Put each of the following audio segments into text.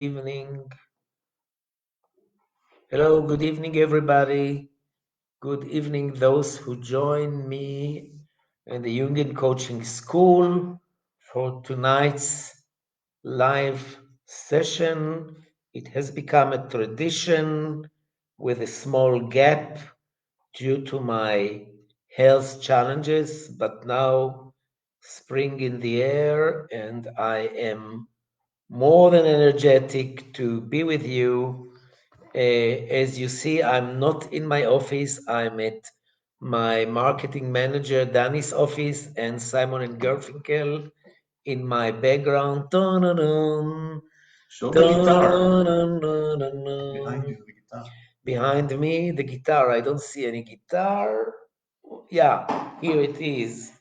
evening. Hello, good evening, everybody. Good evening, those who join me in the Jungian Coaching School for tonight's live session. It has become a tradition with a small gap due to my health challenges, but now spring in the air, and I am more than energetic to be with you. As you see, I'm not in my office. I'm at my marketing manager Danny's office and Simon and Garfinkel in my background. Dun-dun-dun, Show the guitar. dun-dun-dun-dun. Behind you, the guitar. Behind me, the guitar. I don't see any guitar. Yeah, here it is.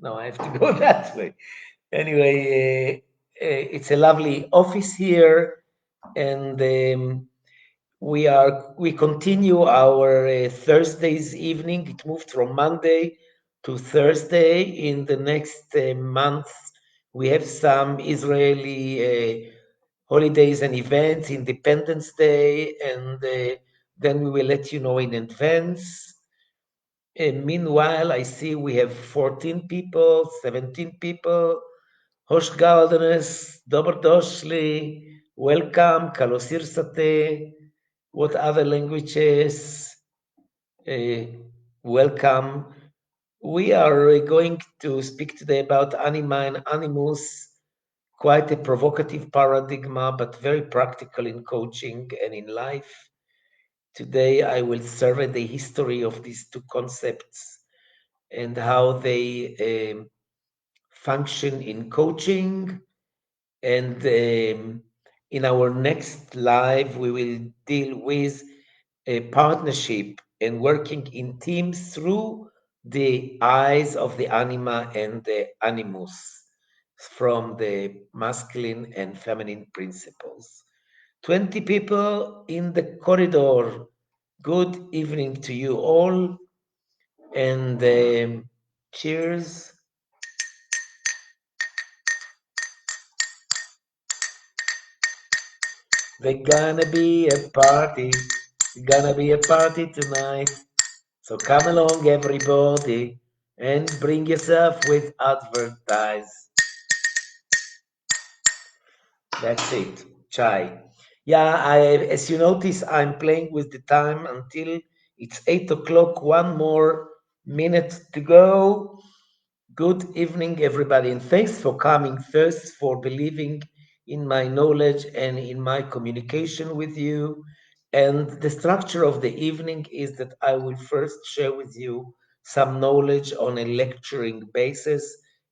No, I have to go that way. Anyway, it's a lovely office here, and we continue our Thursdays evening. It moved from Monday to Thursday. In the next month, we have some Israeli holidays and events, Independence Day, and then we will let you know in advance. Meanwhile, I see we have 14 people, 17 people. Hoş geldiniz, dobrodošli, welcome, kalosir sate. What other languages? Uh, welcome. We are going to speak today about Anima and Animus, quite a provocative paradigm, but very practical in coaching and in life. Today, I will survey the history of these two concepts and how they function in coaching. And in our next live, we will deal with a partnership and working in teams through the eyes of the anima and the animus from the masculine and feminine principles. 20 people in the corridor. Good evening to you all, and cheers. There's gonna be a party. There's gonna be a party tonight. So come along, everybody, and bring yourself with advertise. That's it. Chai. Yeah, as you notice, I'm playing with the time until it's 8 o'clock. One more minute to go. Good evening, everybody, and thanks for coming. First, for believing in my knowledge and in my communication with you. And the structure of the evening is that I will first share with you some knowledge on a lecturing basis,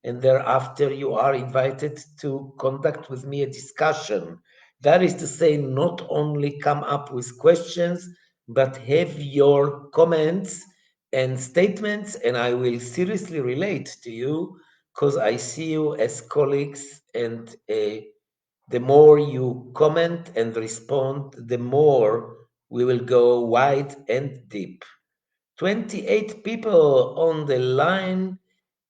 and thereafter, you are invited to conduct with me a discussion. That is to say, not only come up with questions, but have your comments and statements, and I will seriously relate to you because I see you as colleagues, and the more you comment and respond, the more we will go wide and deep. 28 people on the line,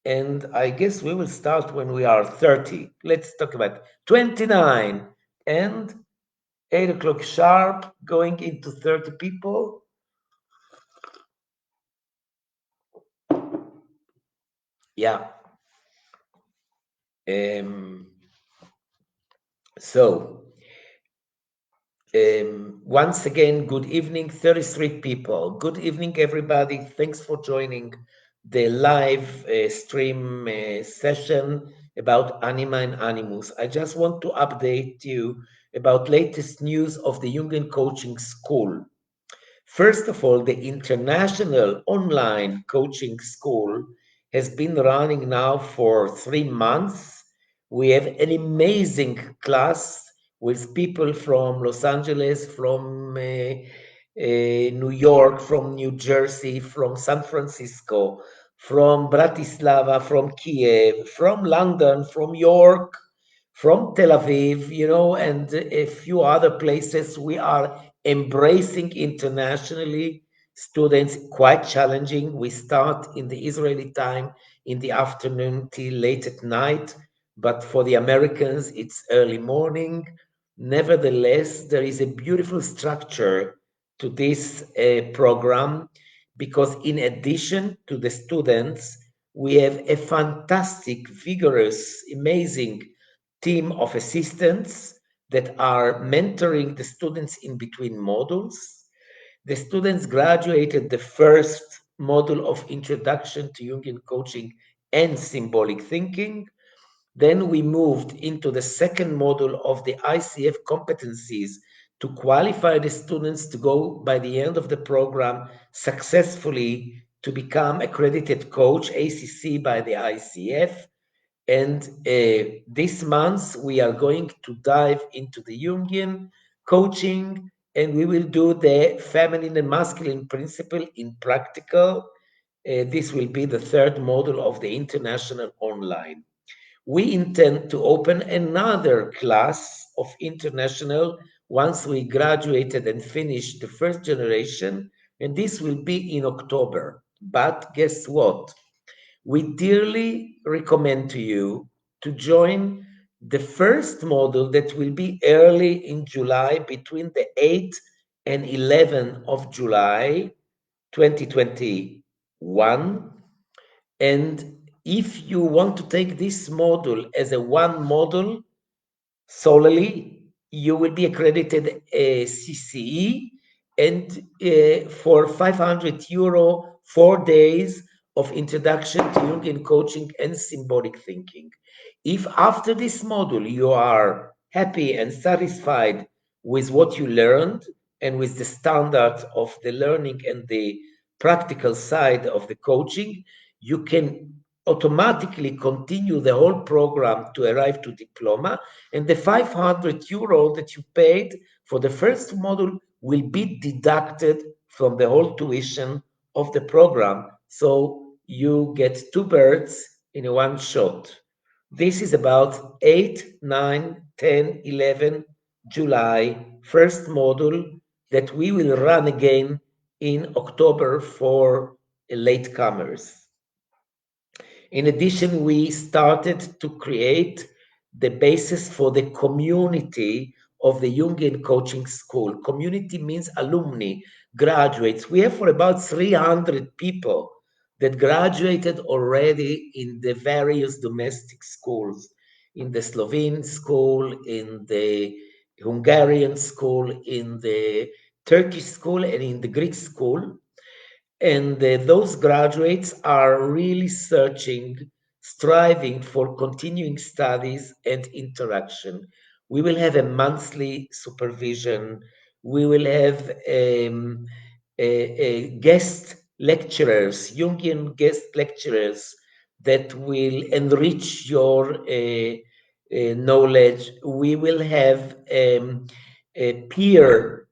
and I guess we will start when we are 30. Let's talk about 29 and 8 o'clock sharp, going into 30 people. Yeah. Um, so, once again, good evening, 33 people. Good evening, everybody. Thanks for joining the live stream session about Anima and Animus. I just want to update you about latest news of the Jungian Coaching School. First of all, the international online coaching school has been running now for 3 months. We have an amazing class with people from Los Angeles, from New York, from New Jersey, from San Francisco, from Bratislava, from Kiev, from London, from York, from Tel Aviv, and a few other places. We are embracing internationally students, quite challenging. We start in the Israeli time in the afternoon till late at night, but for the Americans, it's early morning. Nevertheless, there is a beautiful structure to this program because, in addition to the students, we have a fantastic, vigorous, amazing team of assistants that are mentoring the students in between modules. The students graduated the first module of Introduction to Jungian Coaching and Symbolic Thinking. Then we moved into the second module of the ICF competencies to qualify the students to go by the end of the program successfully to become accredited coach, ACC by the ICF. And this month we are going to dive into the Jungian coaching, and we will do the feminine and masculine principle in practical. This will be the third module of the international online. We intend to open another class of international once we graduated and finished the first generation, and this will be in October. But guess what? We dearly recommend to you to join the first module that will be early in July, between the 8th and 11th of July 2021. And if you want to take this module as a one module solely, you will be accredited a CCE, and for €500, 4 days of introduction to Jungian coaching and symbolic thinking. If after this module you are happy and satisfied with what you learned and with the standard of the learning and the practical side of the coaching, you can automatically continue the whole program to arrive to diploma, and the €500 that you paid for the first module will be deducted from the whole tuition of the program. So you get two birds in one shot. This is about 8, 9, 10, 11 July, first module that we will run again in October for latecomers. In addition, we started to create the basis for the community of the Jungian Coaching School. Community means alumni, graduates. We have for about 300 people that graduated already in the various domestic schools, in the Slovene school, in the Hungarian school, in the Turkish school, and in the Greek school. And those graduates are really searching, striving for continuing studies and interaction. We will have a monthly supervision. We will have guest lecturers, Jungian guest lecturers that will enrich your knowledge. We will have a peer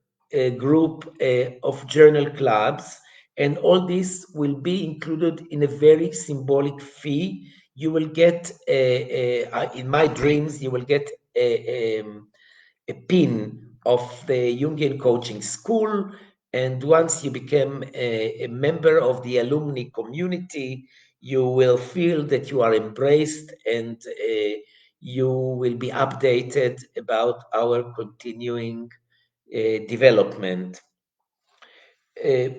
group of journal clubs, and all this will be included in a very symbolic fee. You will get, in my dreams, you will get a pin of the Jungian Coaching School. And once you become a member of the alumni community, you will feel that you are embraced, and you will be updated about our continuing development. Uh,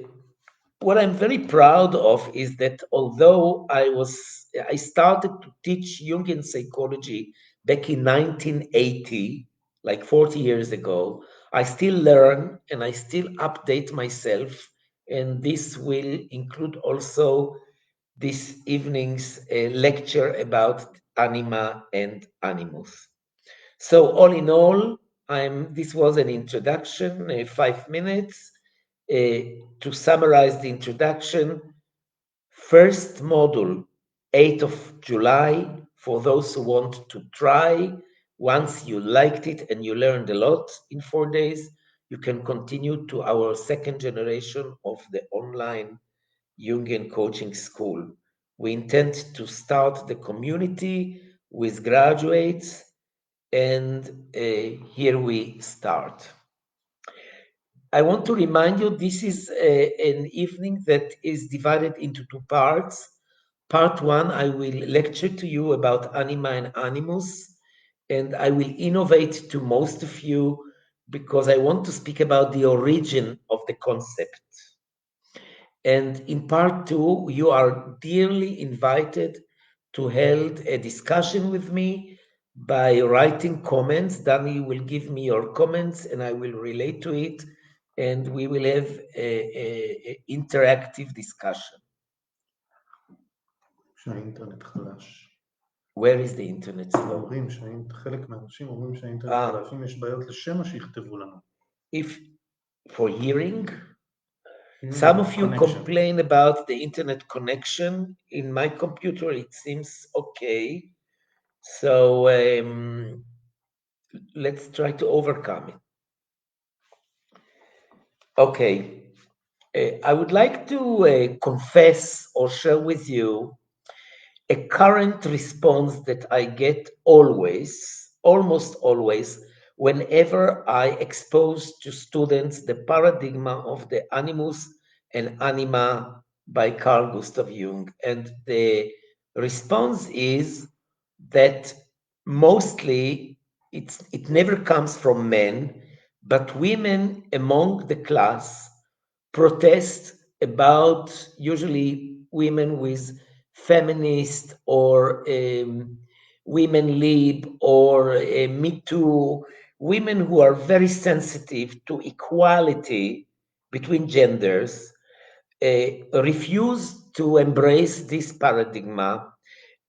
what I'm very proud of is that although I started to teach Jungian psychology back in 1980, like 40 years ago, I still learn and I still update myself. And this will include also this evening's lecture about Anima and Animus. So all in all, this was an introduction, 5 minutes. To summarize the introduction, first module, 8th of July, for those who want to try. Once you liked it and you learned a lot in 4 days, you can continue to our second generation of the online Jungian coaching school. We intend to start the community with graduates, and here we start. I want to remind you this is an evening that is divided into two parts. Part one, I will lecture to you about Anima and Animus, and I will innovate to most of you because I want to speak about the origin of the concept. And in part two, you are dearly invited to hold a discussion with me by writing comments. Danny will give me your comments and I will relate to it, and we will have a interactive discussion. שהאינטרנט חלש. Where is the internet slow? אומרים חלק מהאנשים אומרים שהאינטרנט Ah. חלש. אם יש בעיות לשמע שיכתבו לנו. If for hearing, Hearing some of you connection. complain about the internet connection. In my computer, it seems okay. So let's try to overcome it. Okay. I would like to confess or share with you a current response that I get always, almost always, whenever I expose to students the paradigm of the animus and anima by Carl Gustav Jung. And the response is that mostly it never comes from men, but women among the class protest about usually women with feminist or women lib or me too, women who are very sensitive to equality between genders, refuse to embrace this paradigm,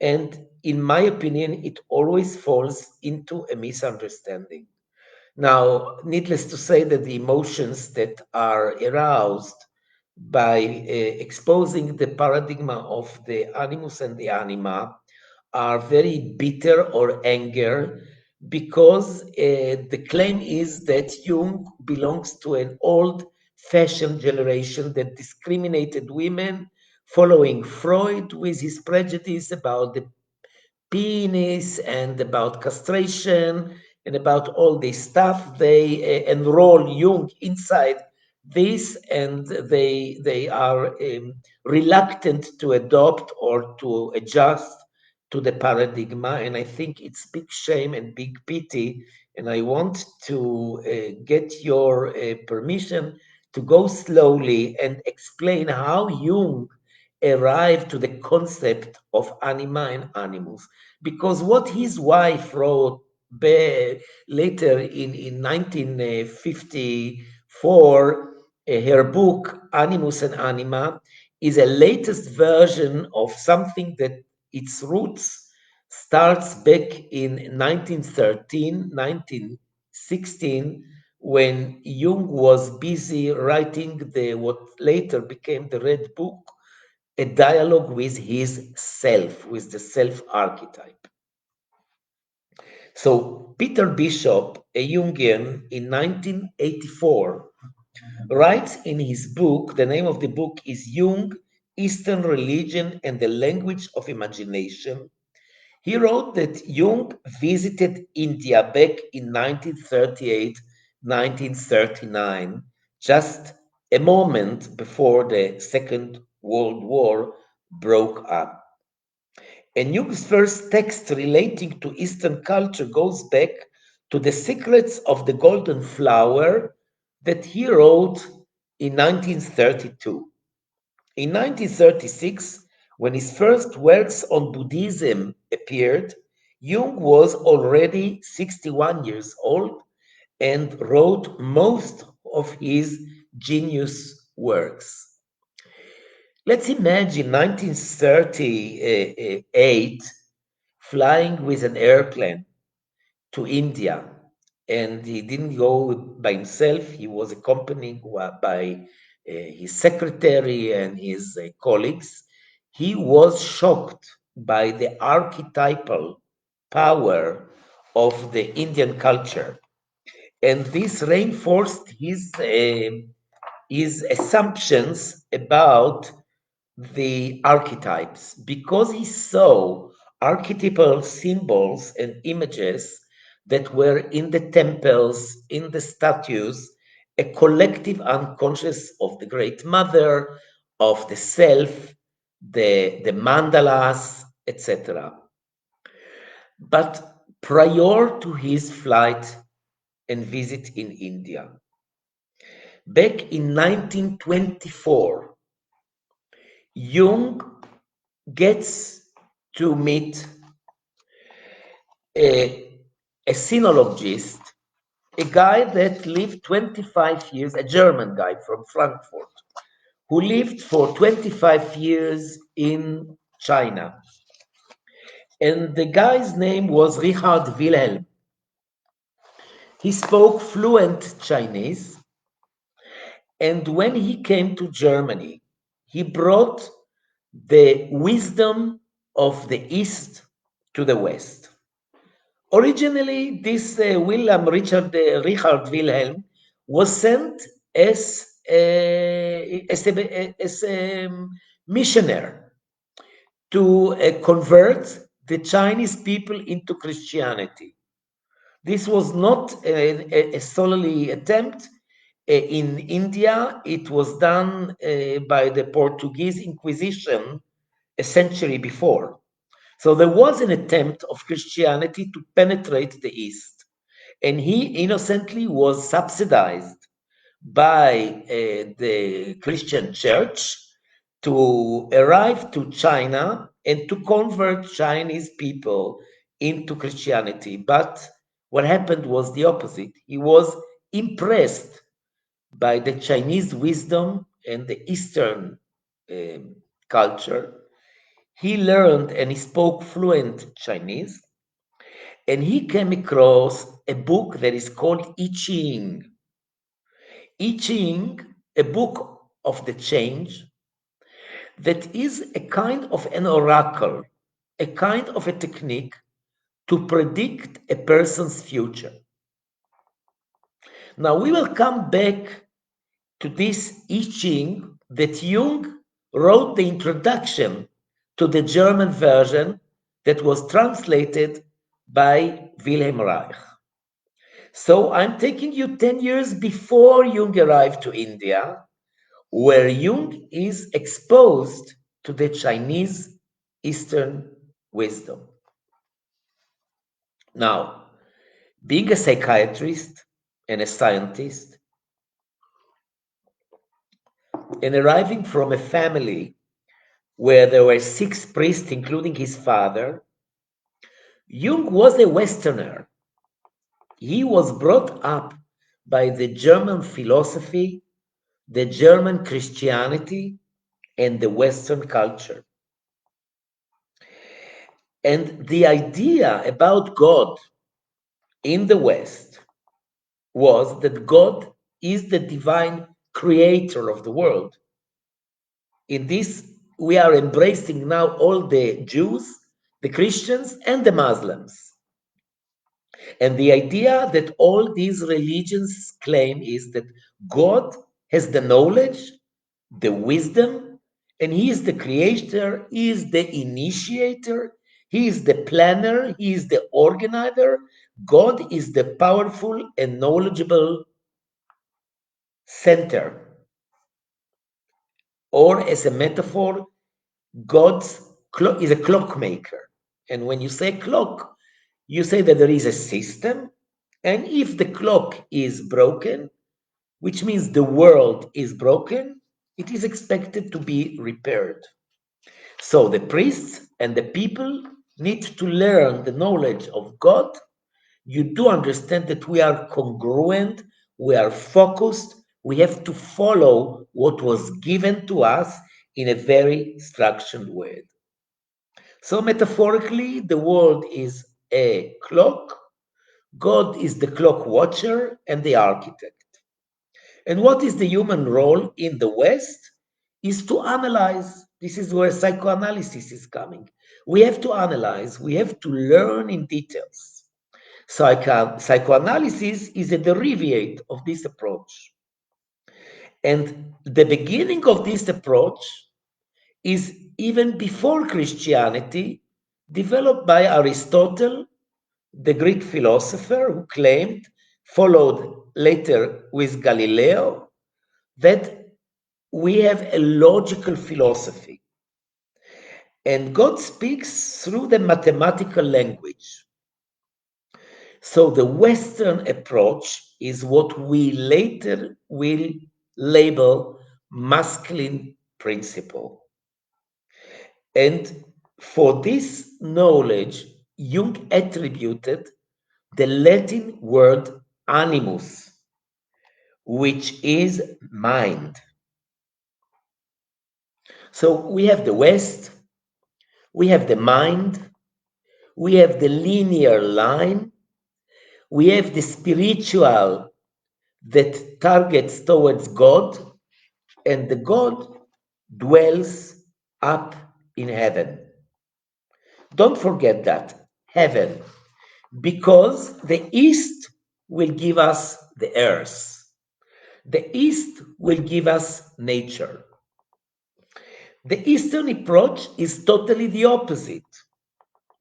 and in my opinion it always falls into a misunderstanding. Now, needless to say that the emotions that are aroused by exposing the paradigm of the animus and the anima are very bitter or anger because the claim is that Jung belongs to an old fashioned generation that discriminated women, following Freud with his prejudice about the penis and about castration and about all this stuff. They enroll Jung inside this, and they are reluctant to adopt or to adjust to the paradigm. And I think it's big shame and big pity. And I want to get your permission to go slowly and explain how Jung arrived to the concept of anima and animus, because what his wife wrote later in 1954, her book Animus and Anima, is a latest version of something that its roots starts back in 1913, 1916, when Jung was busy writing the what later became the Red Book, a dialogue with his self, with the self archetype. So Peter Bishop, a Jungian, in 1984, writes in his book, the name of the book is Jung, Eastern Religion and the Language of Imagination. He wrote that Jung visited India back in 1938, 1939, just a moment before the Second World War broke up. And Jung's first text relating to Eastern culture goes back to the Secrets of the Golden Flower that he wrote in 1932. In 1936, when his first works on Buddhism appeared, Jung was already 61 years old and wrote most of his genius works. Let's imagine 1938 flying with an airplane to India, and he didn't go by himself. He was accompanied by his secretary and his colleagues. He was shocked by the archetypal power of the Indian culture, and this reinforced his assumptions about the archetypes because he saw archetypal symbols and images that were in the temples, in the statues, a collective unconscious of the Great Mother, of the self, the mandalas, etc. But prior to his flight and visit in India. Back in 1924, Jung gets to meet a, a sinologist, a guy that lived 25 years, a German guy from Frankfurt, who lived for 25 years in China. And the guy's name was Richard Wilhelm. He spoke fluent Chinese. And when he came to Germany, he brought the wisdom of the East to the West. Originally, this Richard Wilhelm was sent as a missionary to convert the Chinese people into Christianity. This was not a solely attempt. In India, it was done by the Portuguese Inquisition a century before. So there was an attempt of Christianity to penetrate the East. And he innocently was subsidized by the Christian church to arrive to China and to convert Chinese people into Christianity. But what happened was the opposite. He was impressed by the Chinese wisdom and the Eastern culture. He learned and he spoke fluent Chinese, and he came across a book that is called I Ching. I Ching, a book of the change, that is a kind of an oracle, a kind of a technique to predict a person's future. Now we will come back to this I Ching that Jung wrote the introduction to the German version that was translated by Wilhelm Reich. So I'm taking you 10 years before Jung arrived to India, where Jung is exposed to the Chinese Eastern wisdom. Now, being a psychiatrist and a scientist, and arriving from a family where there were 6 priests, including his father, Jung was a Westerner. He was brought up by the German philosophy, the German Christianity, and the Western culture. And the idea about God in the West was that God is the divine creator of the world. In this, we are embracing now all the Jews, the Christians, and the Muslims. And the idea that all these religions claim is that God has the knowledge, the wisdom, and He is the creator, He is the initiator, He is the planner, He is the organizer. God is the powerful and knowledgeable center. Or as a metaphor, God is a clockmaker. And when you say clock, you say that there is a system, and if the clock is broken, which means the world is broken, it is expected to be repaired. So the priests and the people need to learn the knowledge of God. You do understand that we are congruent, we are focused, we have to follow what was given to us in a very structured way. So metaphorically, the world is a clock, God is the clock watcher and the architect. And what is the human role in the West? Is to analyze. This is where psychoanalysis is coming. We have to analyze, we have to learn in details. Psychoanalysis is a derivative of this approach. And the beginning of this approach is even before Christianity, developed by Aristotle, the Greek philosopher who claimed, followed later with Galileo, that we have a logical philosophy. And God speaks through the mathematical language. So the Western approach is what we later will label masculine principle. And for this knowledge, Jung attributed the Latin word animus, which is mind. So we have the West, we have the mind, we have the linear line, we have the spiritual that targets towards God, and the God dwells up in heaven. Don't forget that, heaven, because the East will give us the earth. The East will give us nature. The Eastern approach is totally the opposite.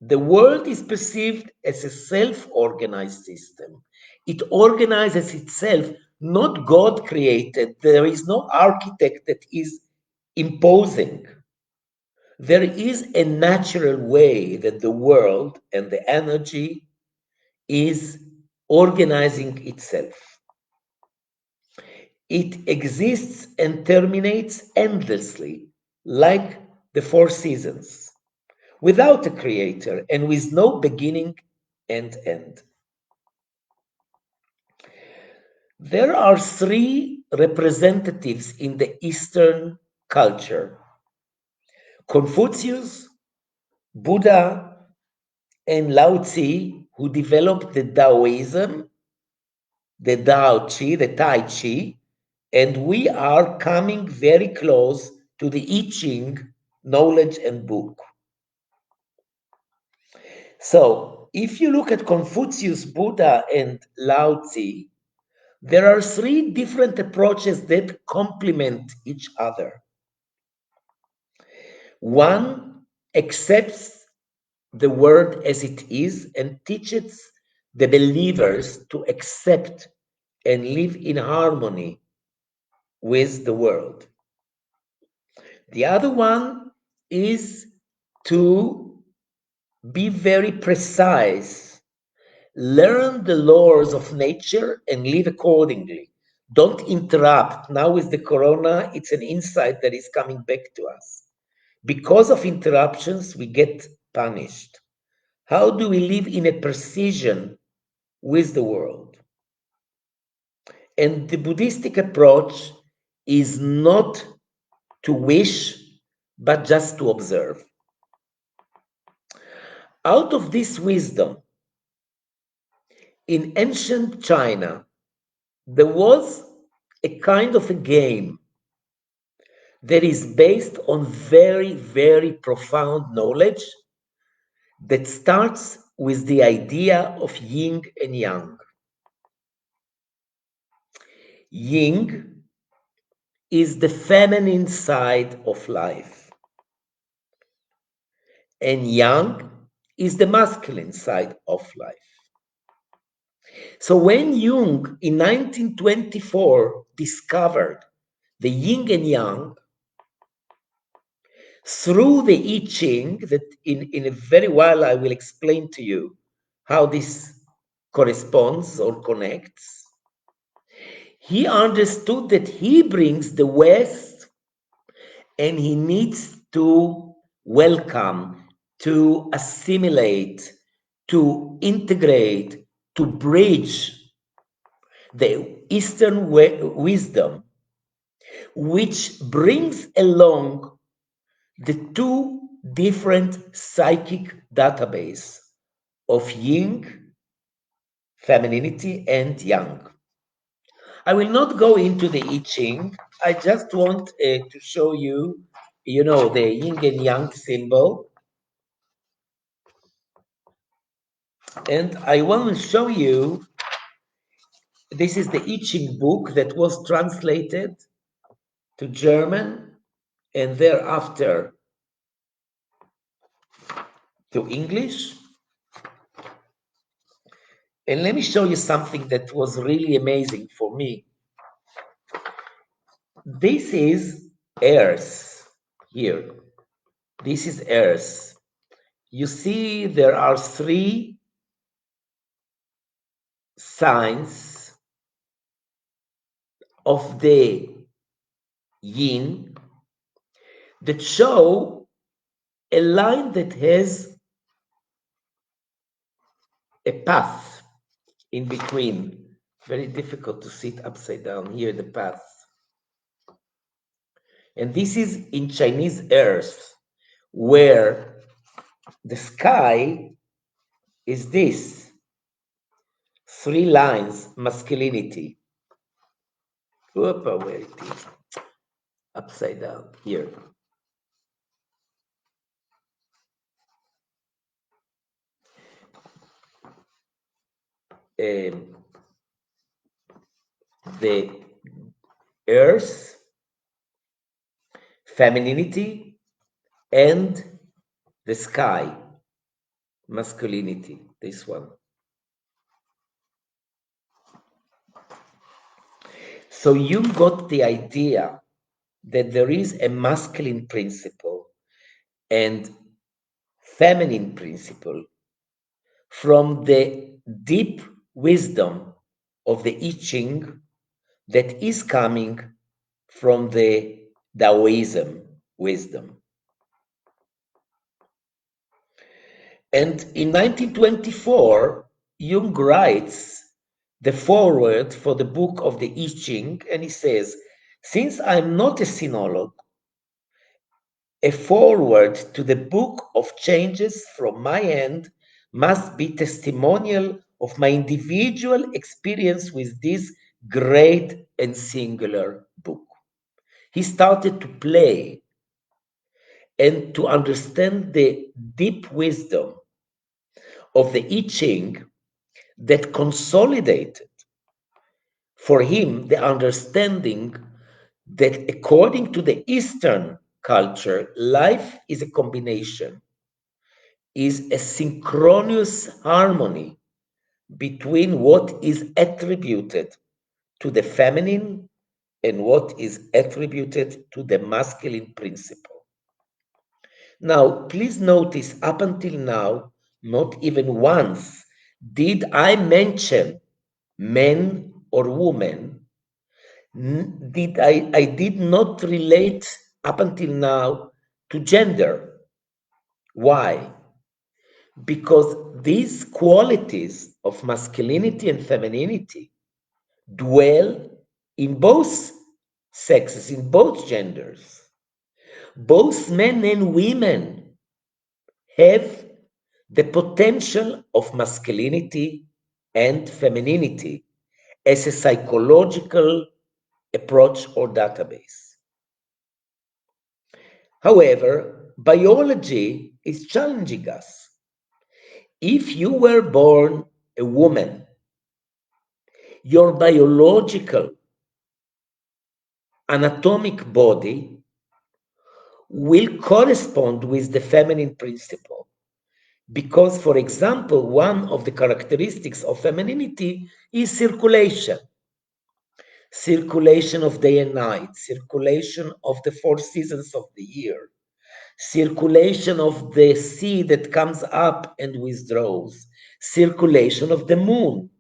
The world is perceived as a self-organized system. It organizes itself, not God created. There is no architect that is imposing. There is a natural way that the world and the energy is organizing itself. It exists and terminates endlessly, like the four seasons, without a creator and with no beginning and end. There are three representatives in the Eastern culture: Confucius, Buddha, and Lao Tzu, who developed the Taoism, the Tao Chi, the Tai Chi, and we are coming very close to the I Ching knowledge and book. So, if you look at Confucius, Buddha, and Lao Tzu, there are three different approaches that complement each other. One accepts the world as it is and teaches the believers to accept and live in harmony with the world. The other one is to be very precise, learn the laws of nature and live accordingly. Don't interrupt. Now, with the corona, it's an insight that is coming back to us. Because of interruptions, we get punished. How do we live in a precision with the world? And the Buddhistic approach is not to wish, but just to observe. Out of this wisdom, in ancient China, there was a kind of a game that is based on very, very profound knowledge that starts with the idea of yin and yang. Yin is the feminine side of life, and yang is the masculine side of life. So when Jung in 1924 discovered the yin and yang through the I Ching, that in a very while I will explain to you how this corresponds or connects, he understood that he brings the West and he needs to welcome, to assimilate, to integrate, to bridge the Eastern wisdom, which brings along the two different psychic database of yin, femininity, and yang. I will not go into the I Ching. I just want to show you, the yin and yang symbol. And I want to show you, this is the I Ching book that was translated to German and thereafter to English. And let me show you something that was really amazing for me. This is Earth here. This is Earth. You see, there are three signs of the yin that show a line that has a path in between. Very difficult to sit upside down here, the path. And this is in Chinese earth, where the sky is this three lines masculinity. Where it is? Upside down here. Um, the earth, femininity, and the sky, masculinity. This one. So you got the idea that there is a masculine principle and feminine principle from the deep wisdom of the I Ching that is coming from the Taoism wisdom. And in 1924, Jung writes the foreword for the book of the I Ching, and he says, since I'm not a sinologue, a foreword to the book of changes from my end must be testimonial of my individual experience with this great and singular book. He started to play and to understand the deep wisdom of the I Ching that consolidated for him the understanding that according to the Eastern culture, life is a combination, is a synchronous harmony between what is attributed to the feminine and what is attributed to the masculine principle. Now, please notice up until now, not even once did I mention men or women. I did not relate up until now to gender. Why? Because these qualities of masculinity and femininity dwell in both sexes, in both genders. Both men and women have the potential of masculinity and femininity as a psychological approach or database. However, biology is challenging us. If you were born a woman, your biological anatomic body will correspond with the feminine principle. Because, for example, one of the characteristics of femininity is circulation. Circulation of day and night, circulation of the four seasons of the year, circulation of the sea that comes up and withdraws, circulation of the moon.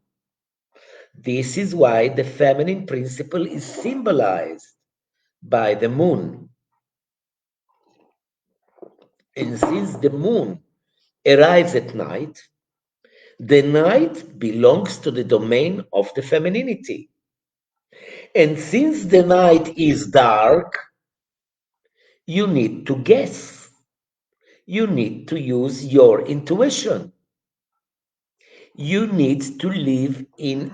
This is why the feminine principle is symbolized by the moon. And since the moon arrives at night, the night belongs to the domain of the femininity. And since the night is dark, you need to guess. You need to use your intuition. You need to live in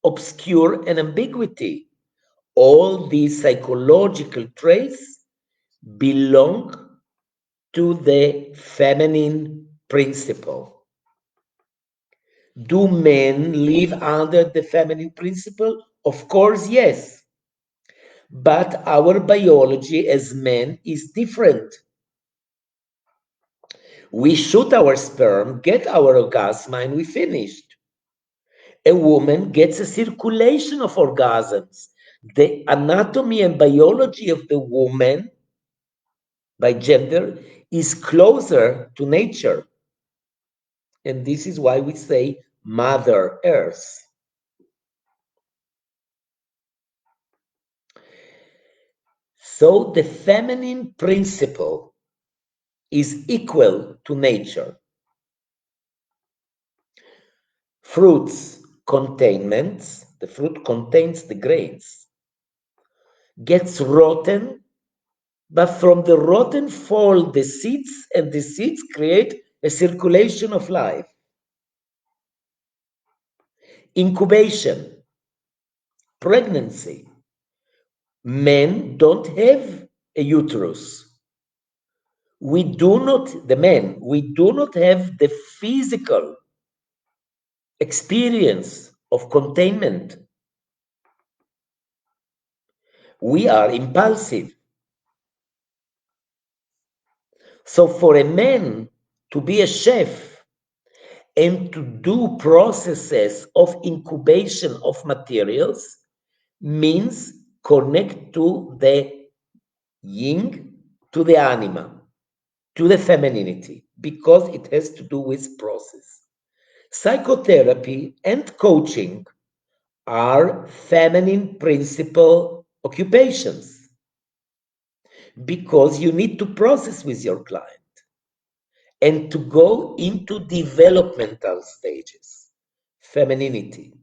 obscure and ambiguity. All these psychological traits belong to the feminine principle. Do men live under the feminine principle? Of course, yes. But our biology as men is different. We shoot our sperm, get our orgasm, and we finished. A woman gets a circulation of orgasms. The anatomy and biology of the woman by gender is closer to nature. And this is why we say Mother Earth. So the feminine principle is equal to nature. Fruits containments, the fruit contains the grains, gets rotten, but from the rotten fall the seeds, and the seeds create a circulation of life. Incubation, pregnancy. Men don't have a uterus. We do not have the physical experience of containment. We are impulsive. So for a man to be a chef and to do processes of incubation of materials means connect to the Jing, to the anima, to the femininity, because it has to do with process. Psychotherapy and coaching are feminine principle occupations because you need to process with your client and to go into developmental stages, femininity.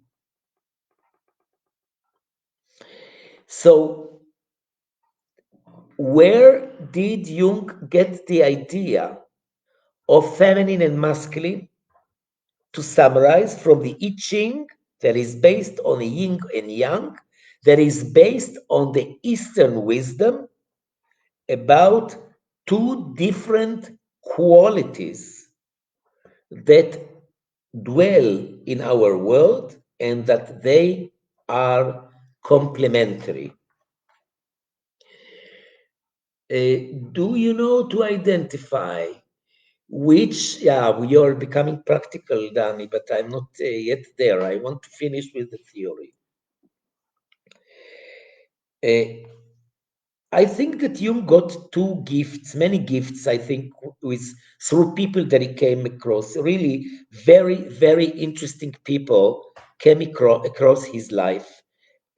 So, where did Jung get the idea of feminine and masculine? To summarize, from the I Ching, that is based on the yin and yang, that is based on the Eastern wisdom about two different qualities that dwell in our world and that they are complementary. Do you know to identify which, yeah, we are becoming practical, Danny, but I'm not yet there. I want to finish with the theory. Uh, I think that Jung got two gifts, many gifts, I think, with through people that he came across. Really very, very interesting people came across his life.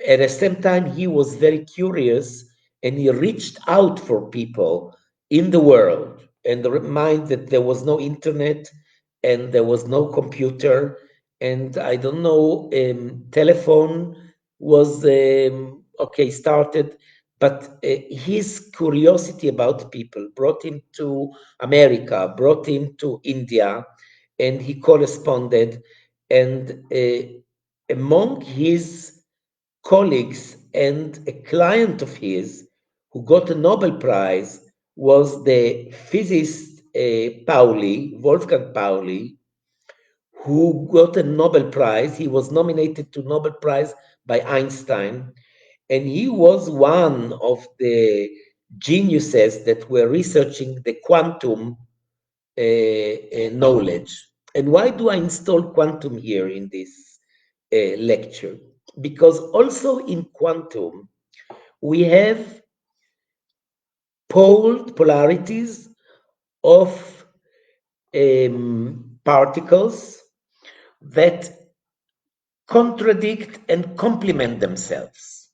At the same time, he was very curious and he reached out for people in the world and remind that there was no internet and there was no computer and I don't know, telephone was okay, started, but his curiosity about people brought him to America, brought him to India, and he corresponded. And among his colleagues and a client of his who got a Nobel Prize was the physicist Pauli, Wolfgang Pauli, who got a Nobel Prize. He was nominated to Nobel Prize by Einstein, and he was one of the geniuses that were researching the quantum knowledge. And why do I install quantum here in this lecture? Because also in quantum, we have polarities of particles that contradict and complement themselves.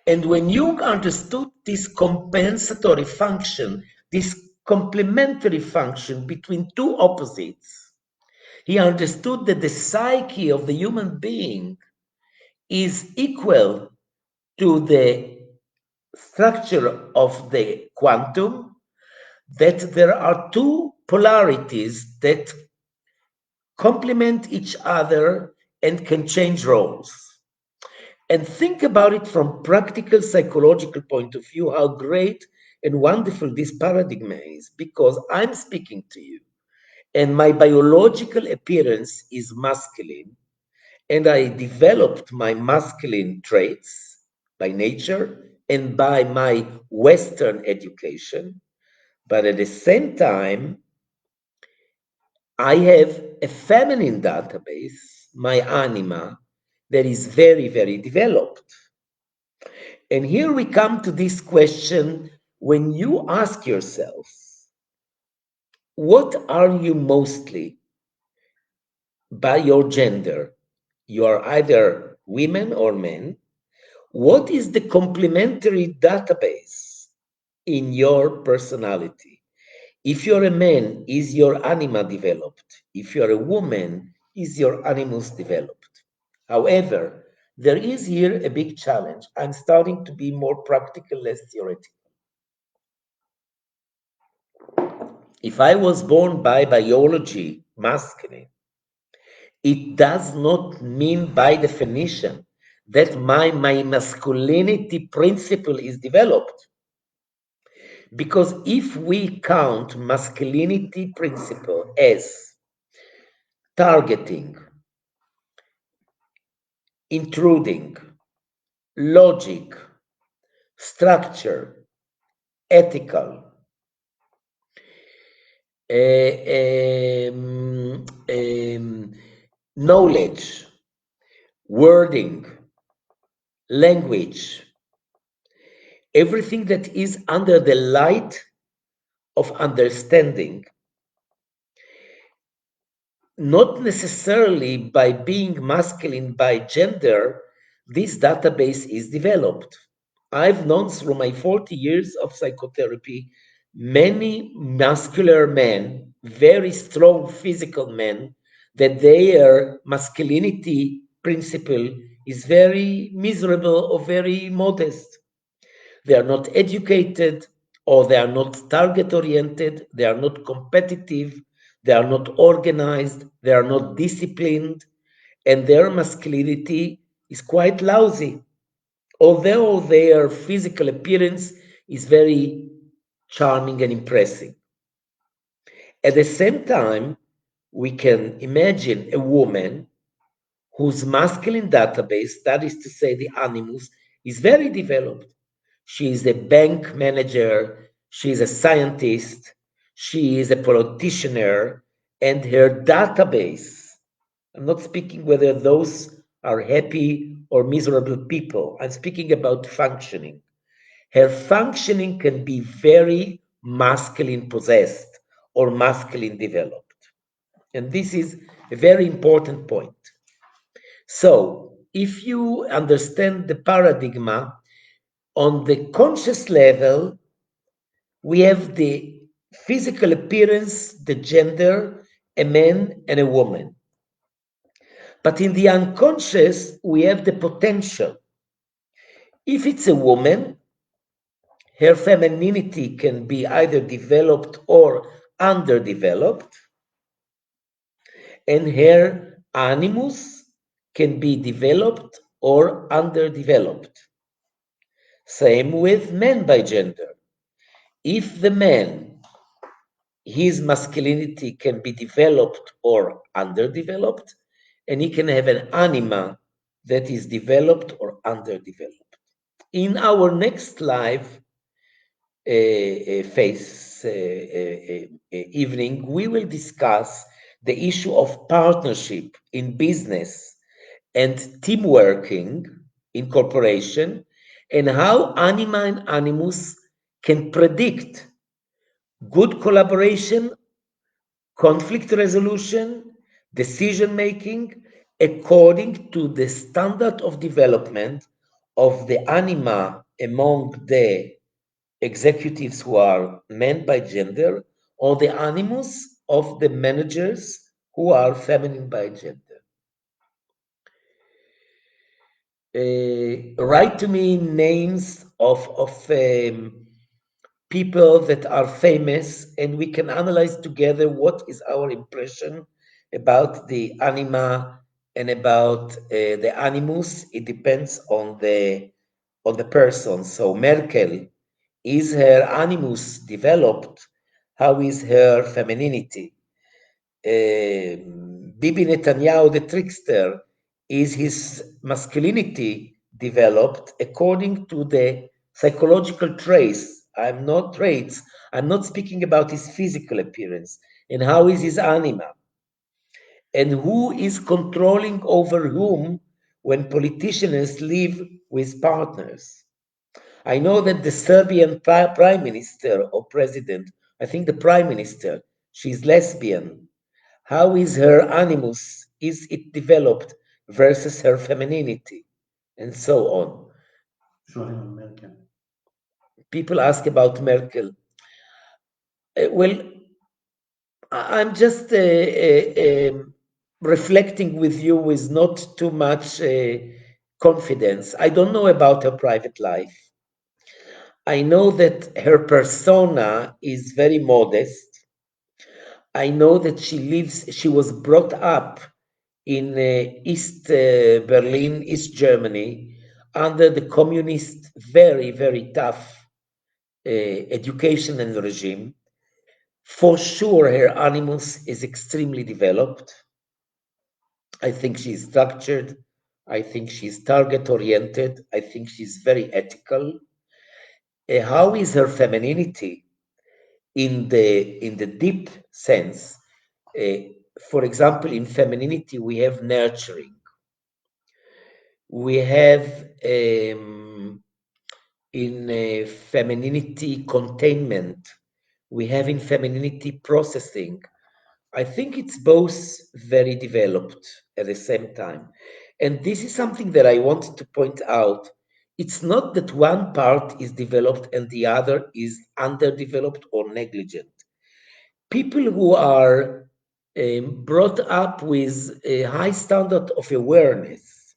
And when Jung understood this compensatory function, this complementary function between two opposites, he understood that the psyche of the human being is equal to the structure of the quantum, that there are two polarities that complement each other and can change roles. And think about it from practical psychological point of view, how great and wonderful this paradigm is, because I'm speaking to you and my biological appearance is masculine, and I developed my masculine traits by nature and by my Western education. But at the same time, I have a feminine database, my anima, that is very, very developed. And here we come to this question when you ask yourself, what are you mostly? by your gender, you are either women or men, what is the complementary database in your personality? If you're a man, is your anima developed? If you're a woman, is your animus developed? However, there is here a big challenge. I'm starting to be more practical, less theoretical. If I was born by biology masculine, it does not mean by definition that my masculinity principle is developed. Because if we count masculinity principle as targeting, intruding, logic, structure, ethical, knowledge, wording, language, everything that is under the light of understanding, not necessarily by being masculine by gender, this database is developed. I've known through my 40 years of psychotherapy many muscular men, very strong physical men, that their masculinity principle is very miserable or very modest. They are not educated, or they are not target oriented, they are not competitive, they are not organized, they are not disciplined, and their masculinity is quite lousy. Although their physical appearance is very charming and impressive. At the same time, we can imagine a woman whose masculine database, that is to say, the animus, is very developed. She is a bank manager, she is a scientist, she is a politician, and her database. I'm not speaking whether those are happy or miserable people. I'm speaking about functioning. Her functioning can be very masculine possessed or masculine developed. And this is a very important point. So, if you understand the paradigm, on the conscious level, we have the physical appearance, the gender, a man and a woman. But in the unconscious, we have the potential. If it's a woman, her femininity can be either developed or underdeveloped, and her animus can be developed or underdeveloped. Same with men by gender. If the man, his masculinity can be developed or underdeveloped, and he can have an anima that is developed or underdeveloped. In our next live face evening, we will discuss the issue of partnership in business and team working in corporation, and how anima and animus can predict good collaboration, conflict resolution, decision making according to the standard of development of the anima among the executives who are men by gender, or the animus of the managers who are feminine by gender. Write to me names of people that are famous, and we can analyze together what is our impression about the anima and about the animus. It depends on the person. So Merkel, is her animus developed? How is her femininity? Bibi Netanyahu, the trickster, is his masculinity developed according to the psychological traits? I'm not speaking about his physical appearance. And how is his anima? And who is controlling over whom when politicians live with partners? I know that the Serbian prime minister or president, I think the prime minister, she's lesbian. How is her animus is it developed versus her femininity, and so on. שואלים על מרקל. People ask about Merkel. Well, I'm just reflecting with you with not too much confidence. I don't know about her private life. I know that her persona is very modest. I know that she was brought up in East Berlin, East Germany, under the communist, very, very tough education and regime. For sure, her animus is extremely developed. I think she's structured. I think she's target oriented. I think she's very ethical. How is her femininity in the deep sense? For example, in femininity, we have nurturing. We have in femininity containment. We have in femininity processing. I think it's both very developed at the same time. And this is something that I wanted to point out. It's not that one part is developed and the other is underdeveloped or negligent. People who are brought up with a high standard of awareness,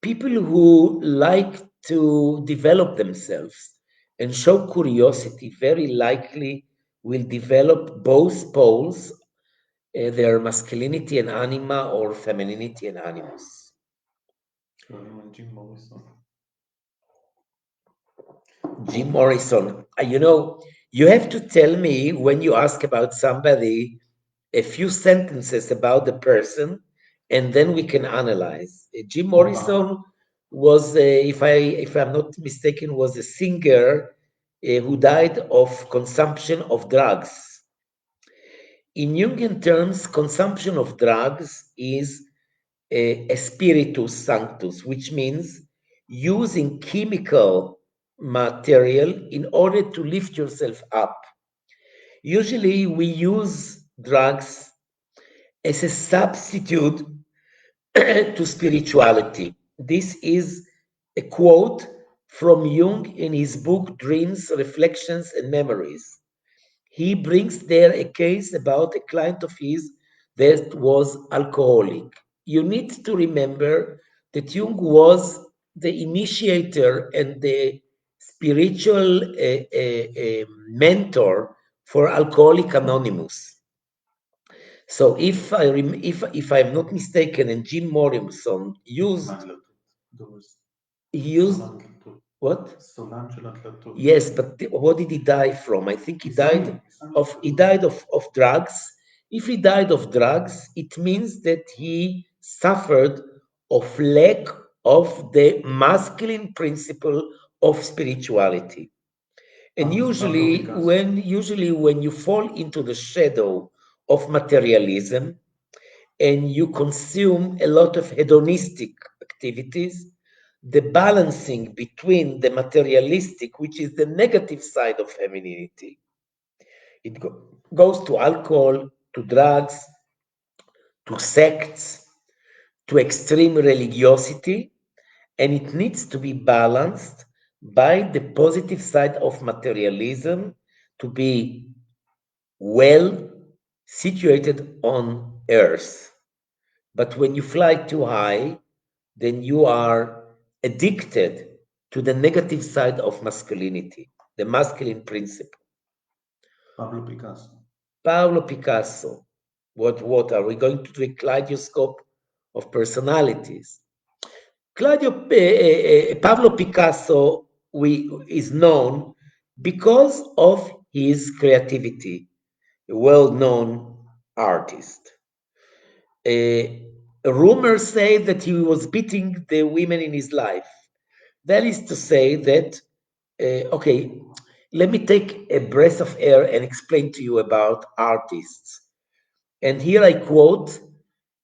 people who like to develop themselves and show curiosity, very likely will develop both poles, their masculinity and anima or femininity and animus. שואלים על ג'ים מוריסון. Jim Morrison, you have to tell me when you ask about somebody a few sentences about the person, and then we can analyze. Jim Morrison was, if I'm not mistaken, was a singer who died of consumption of drugs. In Jungian terms, consumption of drugs is a spiritus sanctus, which means using chemical material in order to lift yourself up. Usually, we use drugs as a substitute to spirituality. This is a quote from Jung in his book Dreams, Reflections, and Memories. He brings there a case about a client of his that was alcoholic. You need to remember that Jung was the initiator and the spiritual mentor for Alcoholic Anonymous. So if I'm not mistaken, and Jim Morrison used he used what? סולן של התלתות. Yes, but what did he die from? I think he died of drugs. If he died of drugs, it means that he suffered of lack of the masculine principle of spirituality. And usually when you fall into the shadow of materialism and you consume a lot of hedonistic activities, the balancing between the materialistic, which is the negative side of femininity, it goes to alcohol, to drugs, to sects, to extreme religiosity, and it needs to be balanced by the positive side of materialism to be well situated on earth. But when you fly too high, then you are addicted to the negative side of masculinity, the masculine principle. Pablo Picasso. What are we going to do? A kaleidoscope of personalities. Pablo Picasso is known because of his creativity, a well-known artist. Rumors say that he was beating the women in his life. That is to say that, okay, let me take a breath of air and explain to you about artists. And here I quote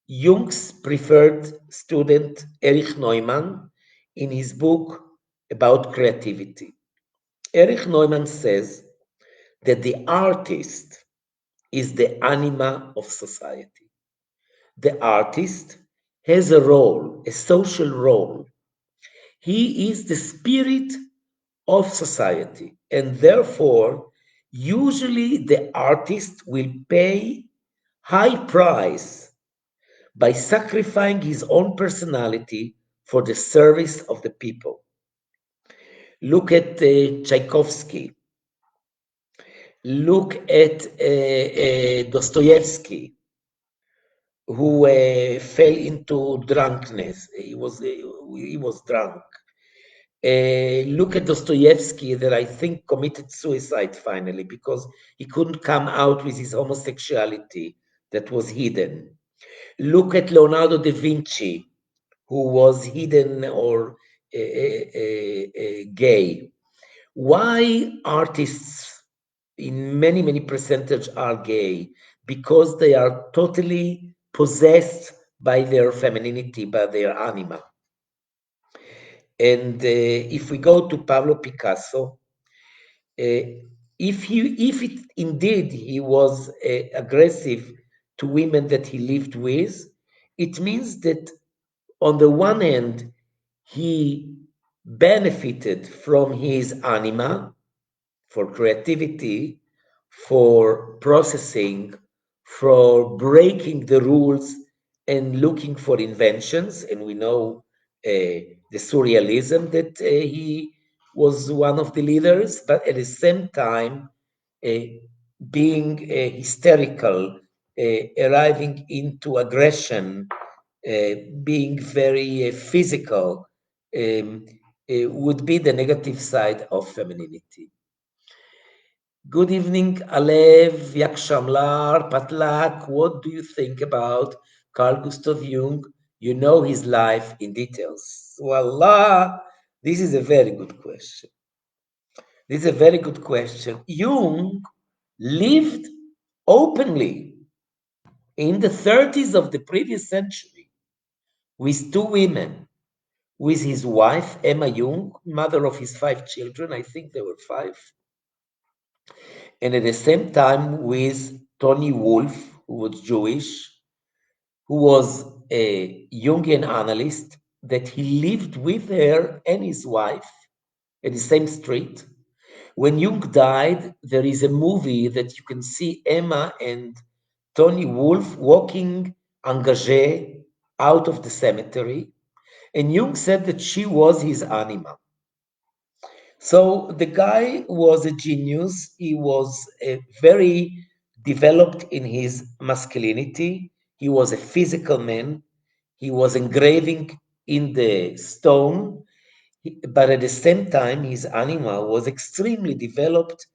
Jung's preferred student, Erich Neumann, in his book about creativity. Erich Neumann says that the artist is the anima of society. the artist has a role, a social role. He is the spirit of society, and therefore, usually the artist will pay high price by sacrificing his own personality for the service of the people. Look at Tchaikovsky. Look at Dostoevsky, who fell into drunkenness. He was drunk. Look at Dostoevsky, that I think committed suicide finally because he couldn't come out with his homosexuality that was hidden. Look at Leonardo da Vinci, who was hidden or gay. Why artists in many, many percentage are gay? Because they are totally possessed by their femininity, by their anima. And if we go to Pablo Picasso, uh, if it indeed he was aggressive to women that he lived with, it means that on the one hand, he benefited from his anima for creativity, for processing, for breaking the rules and looking for inventions. And we know the surrealism that he was one of the leaders, but at the same time, uh, being hysterical, arriving into aggression, being very physical, would be the negative side of femininity. Good evening, Alev, Yakshamlar, Patlak. What do you think about Carl Gustav Jung? You know his life in details. Wallah, this is a very good question. This is a very good question. Jung lived openly in the 30s of the previous century with two women, with his wife, Emma Jung, mother of his five children. I think there were five. And at the same time with Tony Wolff, who was Jewish, who was a Jungian analyst, that he lived with her and his wife at the same street. When Jung died, there is a movie that you can see Emma and Tony Wolff walking engagé out of the cemetery. And Jung said that she was his anima. So the guy was a genius. He was very developed in his masculinity. He was a physical man. He was engraving in the stone, but at the same time, his anima was extremely developed.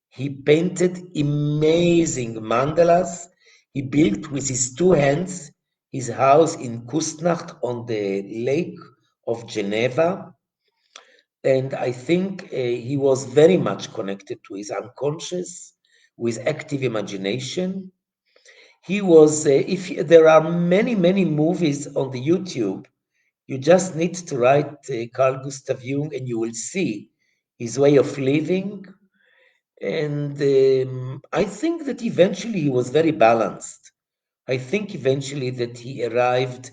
He painted amazing mandalas. He built with his two hands his house in Kustnacht on the lake of Geneva. And I think he was very much connected to his unconscious, with active imagination. He was, if there are many, many movies on the YouTube, you just need to write Carl Gustav Jung and you will see his way of living. And I think that eventually he was very balanced. I think eventually that he arrived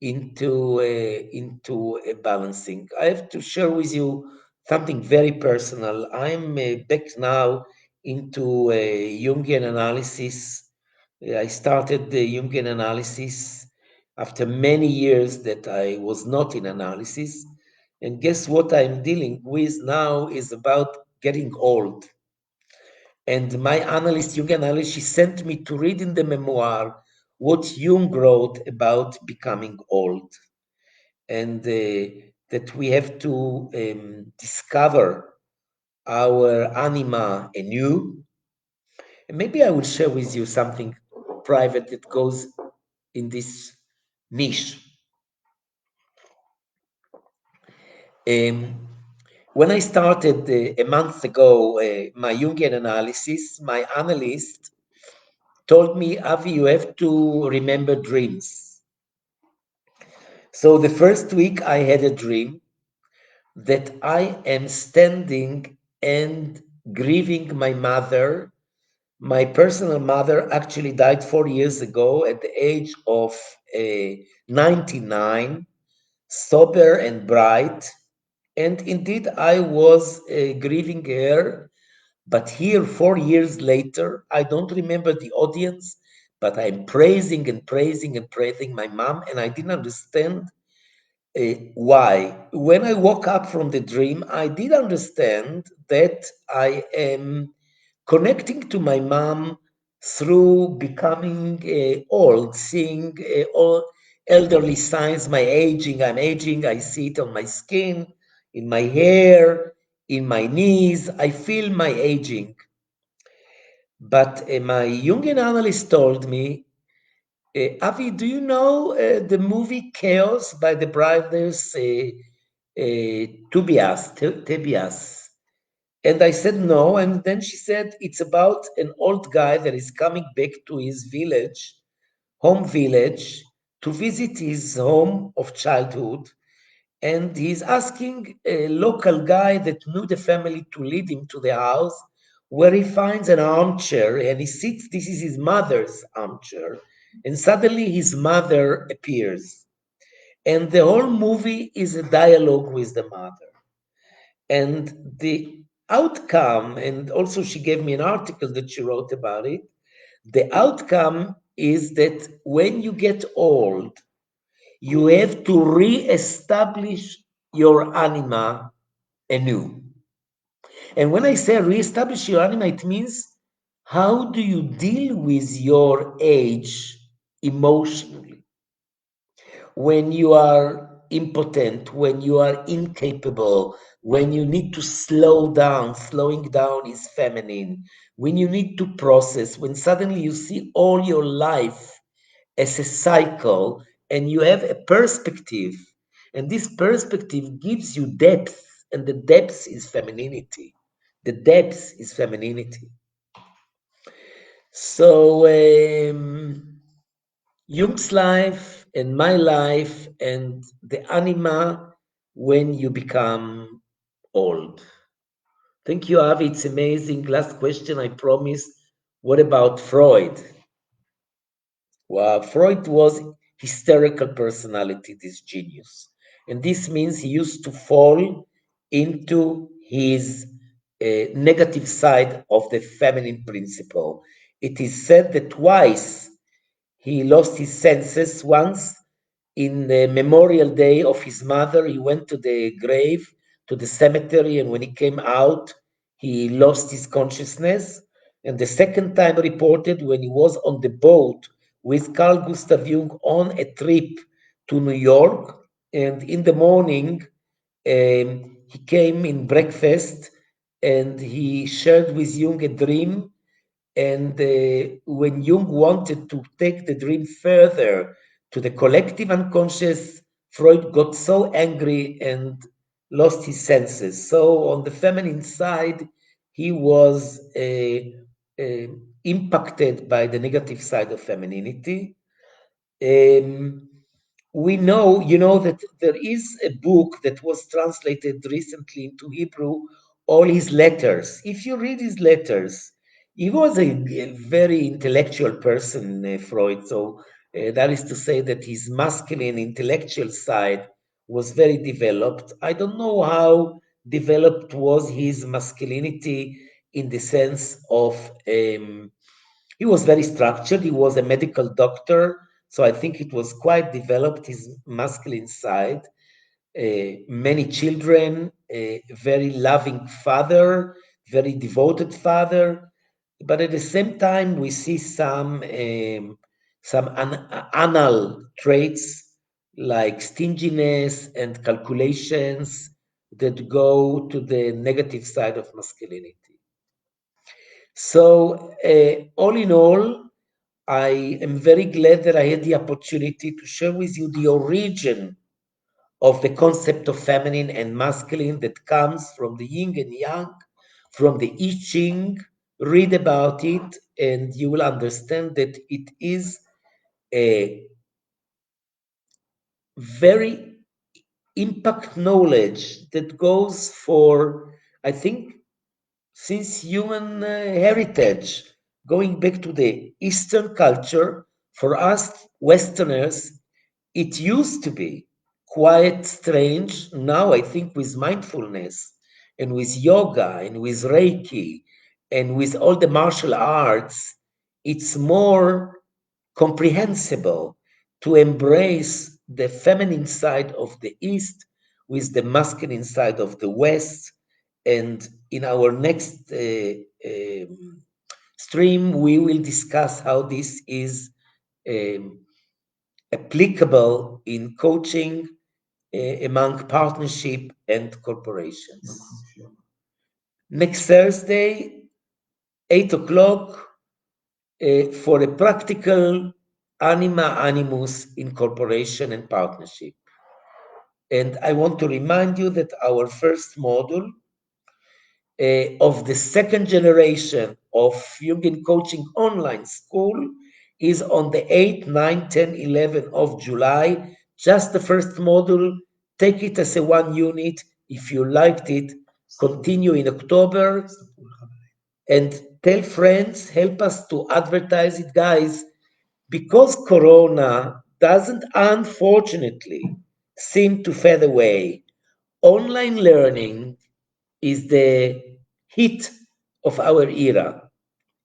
into a balancing. I have to share with you something very personal. I'm back now into Jungian analysis. I started the Jungian analysis after many years that I was not in analysis. And guess what I'm dealing with now is about getting old. And my analyst, Jung analyst, she sent me to read in the memoir what Jung wrote about becoming old, and that we have to discover our anima anew. And maybe I will share with you something private that goes in this niche. Um, when I started a month ago my Jungian analysis, my analyst told me, Avi, you have to remember dreams. So the first week I had a dream that I am standing and grieving my mother My personal mother actually died 4 years ago at the age of 99, sober and bright. And indeed, I was grieving her. But here, 4 years later, I don't remember the audience, but I'm praising and praising and praising my mom, and I didn't understand why. When I woke up from the dream, I did understand that I am connecting to my mom through becoming old, seeing all elderly signs, my aging. I'm aging. I see it on my skin, in my hair, in my knees. I feel my aging. But my Jungian analyst told me, Avi, do you know the movie Chaos by the brothers Tobias? And I said no. And then she said it's about an old guy that is coming back to his village, home village, to visit his home of childhood. And he's asking a local guy that knew the family to lead him to the house where he finds an armchair and he sits. This is his mother's armchair. And suddenly his mother appears. And the whole movie is a dialogue with the mother. And the outcome, and also she gave me an article that she wrote about it. The outcome is that when you get old, you have to re-establish your anima anew. And when I say re-establish your anima, it means how do you deal with your age emotionally? When you are impotent, when you are incapable, when you need to slow down, slowing down is feminine, when you need to process, when suddenly you see all your life as a cycle and you have a perspective, and this perspective gives you depth, and the depth is femininity. The depth is femininity. So, Jung's life and my life and the anima when you become old. Thank you, Avi. It's amazing. Last question, I promise. What about Freud? Well, Freud was hysterical personality, this genius. And this means he used to fall into his negative side of the feminine principle. It is said that twice he lost his senses. Once in the memorial day of his mother, he went to the grave, to the cemetery, and when he came out, he lost his consciousness. And the second time reported when he was on the boat with Carl Gustav Jung on a trip to New York. And in the morning, he came in breakfast and he shared with Jung a dream. And when Jung wanted to take the dream further to the collective unconscious, Freud got so angry and lost his senses. So, on the feminine side, he was uh, impacted by the negative side of femininity. Um, we know, that there is a book that was translated recently into Hebrew, all his letters. If you read his letters, he was a very intellectual person, Freud. So that is to say that his masculine intellectual side was very developed. I don't know how developed was his masculinity in the sense of he was very structured. He was a medical doctor, so I think it was quite developed, his masculine side. Many children, a very loving father, very devoted father. But at the same time, we see some anal traits like stinginess and calculations that go to the negative side of masculinity. So, all in all, I am very glad that I had the opportunity to share with you the origin of the concept of feminine and masculine that comes from the yin and yang, from the I Ching. Read about it, and you will understand that it is a very impact knowledge that goes for, I think, since human heritage going back to the Eastern culture, for us Westerners, it used to be quite strange. Now, I think with mindfulness and with yoga and with Reiki and with all the martial arts, it's more comprehensible to embrace the feminine side of the East with the masculine side of the West. And in our next stream, we will discuss how this is um, applicable in coaching among partnership and corporations. Next Thursday, 8 o'clock, for a practical Anima Animus incorporation and partnership. And I want to remind you that our first module of the second generation of Jungian Coaching Online School is on the 8th, 9th, 10th, 11th of July. Just the first module. Take it as a one unit. If you liked it, continue in October and tell friends, help us to advertise it, guys, because Corona doesn't unfortunately seem to fade away. Online learning is the hit of our era.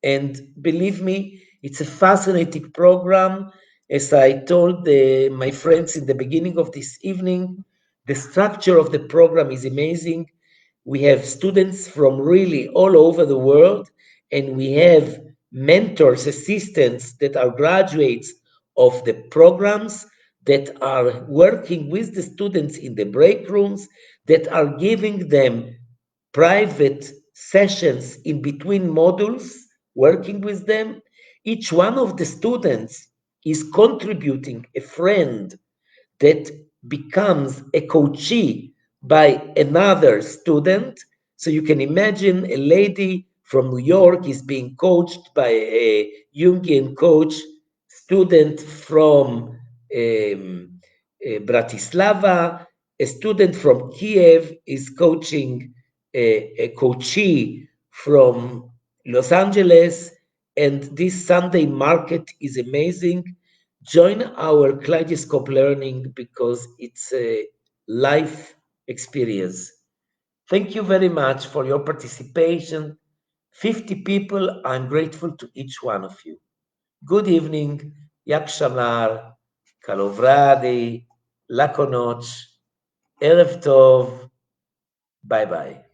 And believe me, it's a fascinating program. As I told my friends in the beginning of this evening, the structure of the program is amazing. We have students from really all over the world, and we have mentors, assistants that are graduates of the programs that are working with the students in the break rooms, that are giving them private sessions in between modules, working with them. Each one of the students is contributing a friend that becomes a coachee by another student. So you can imagine a lady from New York is being coached by a Jungian coach, student from Bratislava, a student from Kiev is coaching a coachee from Los Angeles, and this Sunday market is amazing. Join our Kaleidoscope Learning because it's a life experience. Thank you very much for your participation. 50 people, I'm grateful to each one of you. Good evening, Yak Shamar, Kalovradi, Lakonoch, Erev Tov, bye bye.